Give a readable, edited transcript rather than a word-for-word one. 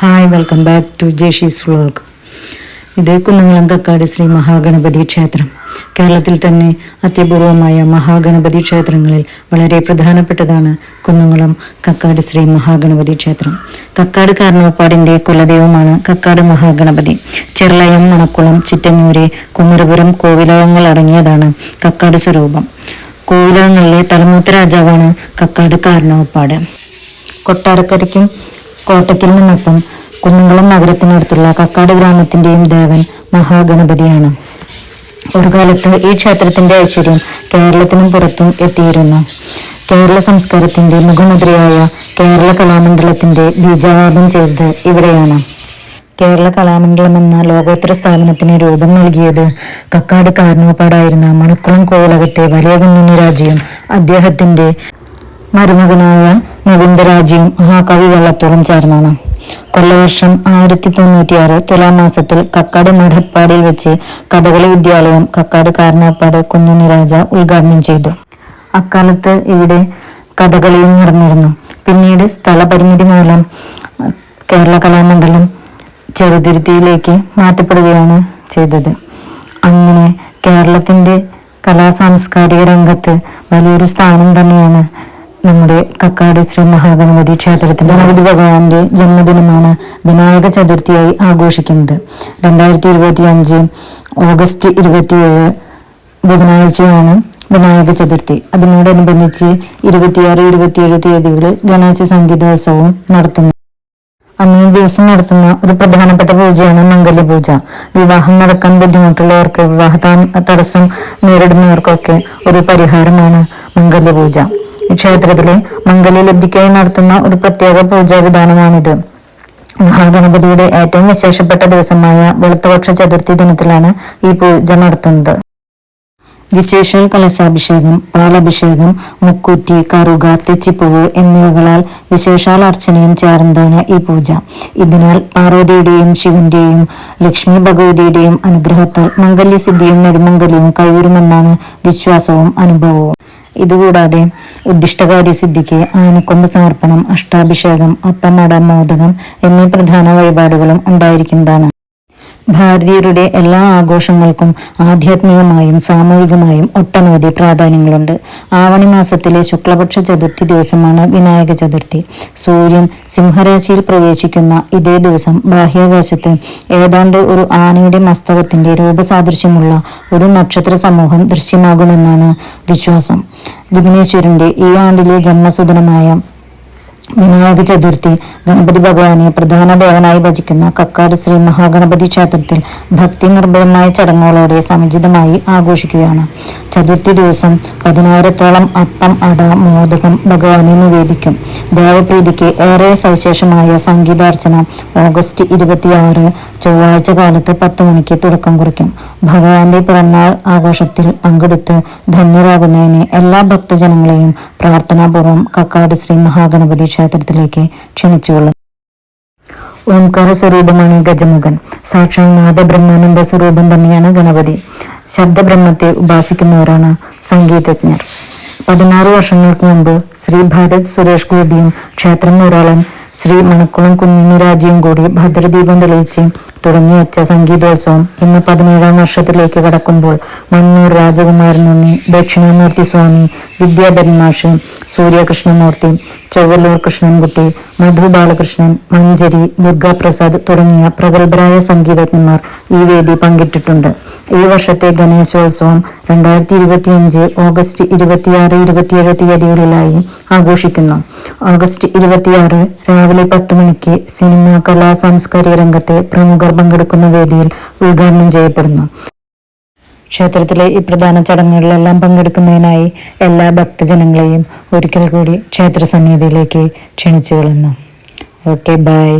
Hi, welcome back to Jeshy's vlog. ഇത് കുന്നംകുളം കക്കാട് ശ്രീ മഹാഗണപതി ക്ഷേത്രം. കേരളത്തിൽ തന്നെ അത്യപൂർവമായ മഹാഗണപതി ക്ഷേത്രങ്ങളിൽ വളരെ പ്രധാനപ്പെട്ടതാണ് കുന്നംകുളം കക്കാട് ശ്രീ മഹാഗണപതി ക്ഷേത്രം. കക്കാട് കാരണവപ്പാടിൻ്റെ കുലദൈവമാണ് കക്കാട് മഹാഗണപതി. ചെർളയം, മണക്കുളം, ചിറ്റന്നൂര്, കുമരപുരം കോവിലകങ്ങൾ അടങ്ങിയതാണ് കക്കാട് സ്വരൂപം. കോവിലകങ്ങളിലെ തലമൂത്ത രാജാവാണ് കക്കാട് കാരണവപ്പാട്. കൊട്ടാരക്കരയ്ക്കും കോട്ടയ്ക്കിൽ നിന്നൊപ്പം കുന്നംകുളം നഗരത്തിനടുത്തുള്ള കക്കാട് ഗ്രാമത്തിന്റെയും ദേവൻ മഹാഗണപതിയാണ്. ഒരു കാലത്ത് ഈ ക്ഷേത്രത്തിന്റെ ഐശ്വര്യം കേരളത്തിനും പുറത്തും എത്തിയിരുന്നു. കേരള സംസ്കാരത്തിന്റെ മുഖമുദ്രയായ കേരള കലാമണ്ഡലത്തിന്റെ ബീജാവാപം ചെയ്തത് ഇവിടെയാണ്. കേരള കലാമണ്ഡലം എന്ന ലോകോത്തര സ്ഥാപനത്തിന് രൂപം നൽകിയത് കക്കാട് കാരണവപ്പാടായിരുന്ന മണക്കുളം കോവിലകത്തെ വലിയ കുഞ്ഞുണ്ണിരാജയും അദ്ദേഹത്തിന്റെ മരുമകനായ നവീന്ദരാജയും മഹാകവി വള്ളത്തോളും ചേർന്നാണ്. കൊല്ലവർഷം 1096 തുലാമാസത്തിൽ കക്കാട് മഠപ്പാടിൽ വെച്ച് കഥകളി വിദ്യാലയം കക്കാട് കാരണവപ്പാട് കുഞ്ഞുണ്ണിരാജ ഉദ്ഘാടനം ചെയ്തു. അക്കാലത്ത് ഇവിടെ കഥകളിയും നടന്നിരുന്നു. പിന്നീട് സ്ഥലപരിമിതി മൂലം കേരള കലാമണ്ഡലം ചെറുതുരുത്തിയിലേക്ക് മാറ്റപ്പെടുകയാണ് ചെയ്തത്. അങ്ങനെ കേരളത്തിന്റെ കലാസാംസ്കാരിക രംഗത്ത് വലിയൊരു സ്ഥാനം തന്നെയാണ് നമ്മുടെ കക്കാട് ശ്രീ മഹാഗണപതി ക്ഷേത്രത്തിന്റെ ഗണപതി ഭഗവാന്റെ ജന്മദിനമാണ് വിനായക ചതുർത്ഥിയായി ആഘോഷിക്കുന്നത്. 2025 ഓഗസ്റ്റ് 27 ബുധനാഴ്ചയാണ് വിനായക ചതുർത്ഥി. അതിനോടനുബന്ധിച്ച് 26, 27 തീയതികളിൽ ഗണേശ സംഗീതോത്സവവും നടത്തുന്നു. അന്നേ ദിവസം നടത്തുന്ന ഒരു പ്രധാനപ്പെട്ട പൂജയാണ് മംഗല്യ പൂജ. വിവാഹം നടക്കാൻ ബുദ്ധിമുട്ടുള്ളവർക്ക്, വിവാഹ തടസ്സം നേരിടുന്നവർക്കൊക്കെ ഒരു പരിഹാരമാണ് മംഗല്യ പൂജ. ഈ ക്ഷേത്രത്തിലെ മംഗല്യലബ്ധിക്കായി നടത്തുന്ന ഒരു പ്രത്യേക പൂജാ വിധാനമാണിത്. മഹാഗണപതിയുടെ ഏറ്റവും വിശേഷപ്പെട്ട ദിവസമായ വെളുത്തപക്ഷ ചതുർത്ഥി ദിനത്തിലാണ് ഈ പൂജ നടത്തുന്നത്. വിശേഷാൽ കലശാഭിഷേകം, പാലഭിഷേകം, മുക്കൂറ്റി, കറുക, തെച്ചിപ്പൂവ് എന്നിവകളാൽ വിശേഷാൽ അർച്ചനയും ചേർന്നതാണ് ഈ പൂജ. ഇതിനാൽ പാർവതിയുടെയും ശിവന്റെയും ലക്ഷ്മി ഭഗവതിയുടെയും അനുഗ്രഹത്താൽ മംഗല്യസിദ്ധിയും നെടുമംഗല്യവും കൈവരുമെന്നാണ് വിശ്വാസവും അനുഭവവും. ഇതുകൂടാതെ ഉദ്ദിഷ്ടകാര്യ സിദ്ധിക്ക് ആനക്കൊമ്പ് സമർപ്പണം, അഷ്ടാഭിഷേകം, അപ്പമട, മോദകം എന്നീ പ്രധാന വഴിപാടുകളും ഉണ്ടായിരിക്കുന്നതാണ്. ഭാരതീയരുടെ എല്ലാ ആഘോഷങ്ങൾക്കും ആധ്യാത്മികമായും സാമൂഹികമായും ഒട്ടനവധി പ്രാധാന്യങ്ങളുണ്ട്. ആവണി മാസത്തിലെ ശുക്ലപക്ഷ ചതുർത്ഥി ദിവസമാണ് വിനായക ചതുർത്ഥി. സൂര്യൻ സിംഹരാശിയിൽ പ്രവേശിക്കുന്ന ഇതേ ദിവസം ബാഹ്യാകാശത്ത് ഏതാണ്ട് ഒരു ആനയുടെ മസ്തകത്തിന്റെ രൂപസാദൃശ്യമുള്ള ഒരു നക്ഷത്ര സമൂഹം ദൃശ്യമാകുമെന്നാണ് വിശ്വാസം. വിഘ്നേശ്വരന്റെ ഈ ആണ്ടിലെ ജന്മസുദിനമായ വിനായക ചതുർത്ഥി ഗണപതി ഭഗവാനെ പ്രധാന ദേവനായി ഭജിക്കുന്ന കക്കാട് ശ്രീ മഹാഗണപതി ക്ഷേത്രത്തിൽ ഭക്തി നിർഭരമായ ചടങ്ങുകളോടെ സമുചിതമായി ആഘോഷിക്കുകയാണ്. ചതുർത്ഥി ദിവസം 10,000-ഓളം അപ്പം, അട, മോദകം ഭഗവാനെ നിവേദിക്കും. ദേവപ്രീതിക്ക് ഏറെ സവിശേഷമായ സംഗീതാർച്ചന ഓഗസ്റ്റ് 26 ചൊവ്വാഴ്ച കാലത്ത് 10 മണിക്ക് തുടക്കം കുറിക്കും. ഭഗവാന്റെ പിറന്നാൾ ആഘോഷത്തിൽ പങ്കെടുത്ത് ധന്യരാകുന്നതിന് എല്ലാ ഭക്തജനങ്ങളെയും പ്രാർത്ഥനാപൂർവ്വം കക്കാട് ശ്രീ മഹാഗണപതി ക്ഷേത്രത്തിലേക്ക് ക്ഷണിച്ചുകൊള്ളുന്നു. ഓംകാര സ്വരൂപമാണ് ഗജമുഖൻ. സാക്ഷാൽ നാദബ്രഹ്മാനന്ദ സ്വരൂപം തന്നെയാണ് ഗണപതി. ശബ്ദബ്രഹ്മത്തെ ഉപാസിക്കുന്നവരാണ് സംഗീതജ്ഞർ. 16 വർഷങ്ങൾക്ക് മുമ്പ് ശ്രീ ഭാരത് സുരേഷ് ഗോപിയും ക്ഷേത്രം ഊരാളൻ ശ്രീ മണക്കുളം കുഞ്ഞുണ്ണിരാജയും കൂടി ഭദ്രദീപം തെളിയിച്ച് തുടങ്ങിവെച്ച സംഗീതോത്സവം ഇന്ന് 17ാം വർഷത്തിലേക്ക് കടക്കുമ്പോൾ മണ്ണൂർ രാജകുമാരനുണ്ണി, ദക്ഷിണാമൂർത്തി സ്വാമി, വിദ്യാധരൻ മാഷ്, സൂര്യകൃഷ്ണമൂർത്തി, ചൊവ്വല്ലൂർ കൃഷ്ണൻകുട്ടി, മധു ബാലകൃഷ്ണൻ, മഞ്ചരി, ദുർഗാപ്രസാദ് തുടങ്ങിയ പ്രഗത്ഭരായ സംഗീതജ്ഞന്മാർ ഈ വേദി പങ്കിട്ടിട്ടുണ്ട്. ഈ വർഷത്തെ ഗണേശോത്സവം 2025 ഓഗസ്റ്റ് 26, 27 തീയതികളിലായി ആഘോഷിക്കുന്നു. ഓഗസ്റ്റ് 26 രാവിലെ 10 മണിക്ക് സിനിമ, കലാ, സാംസ്കാരിക രംഗത്തെ പ്രമുഖർ പങ്കെടുക്കുന്ന വേദിയിൽ ഉദ്ഘാടനം ചെയ്യപ്പെടുന്നു. ക്ഷേത്രത്തിലെ ഈ പ്രധാന ചടങ്ങുകളിലെല്ലാം പങ്കെടുക്കുന്നതിനായി എല്ലാ ഭക്തജനങ്ങളെയും ഒരിക്കൽ കൂടി ക്ഷേത്ര സന്നിധിയിലേക്ക് ക്ഷണിച്ചുകൊള്ളുന്നു. Okay, by.